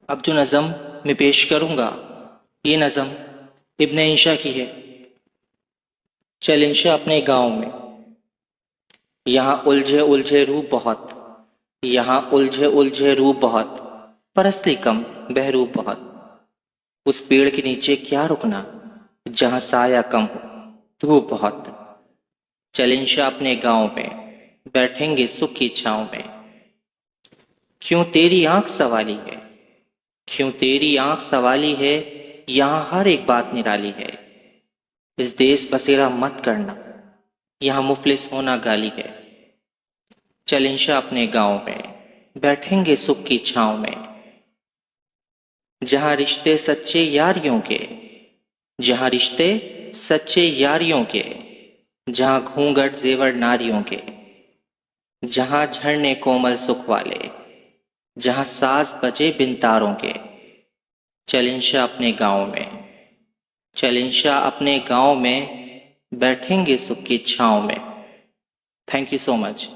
अब जो नज़म मैं पेश करूंगा ये नज़म इब्न इंशा की है। चल इंशा अपने गांव में, यहाँ उलझे उलझे रूह बहुत, यहाँ उलझे उलझे रूह बहुत, पर असली कम बहरूप बहुत। उस पेड़ के नीचे क्या रुकना जहाँ साया कम हो, धूप बहुत। चल इंशा अपने गांव में, बैठेंगे सुख की छाँव में। क्यों तेरी आंख सवाली है, क्यों तेरी आंख सवाली है, यहाँ हर एक बात निराली है। इस देश बसेरा मत करना, यहाँ मुफलिस होना गाली है। चल इंशा अपने गांव में, बैठेंगे सुख की छाँव में। जहाँ रिश्ते सच्चे यारियों के, जहाँ रिश्ते सच्चे यारियों के, जहाँ घूंघट जेवर नारियों के, जहाँ झरने कोमल सुख वाले, जहाँ साज बजे बिन तारों के। चल इंशा अपने गांव में, चल इंशा अपने गांव में, बैठेंगे सुख की छाँव में। Thank you so much.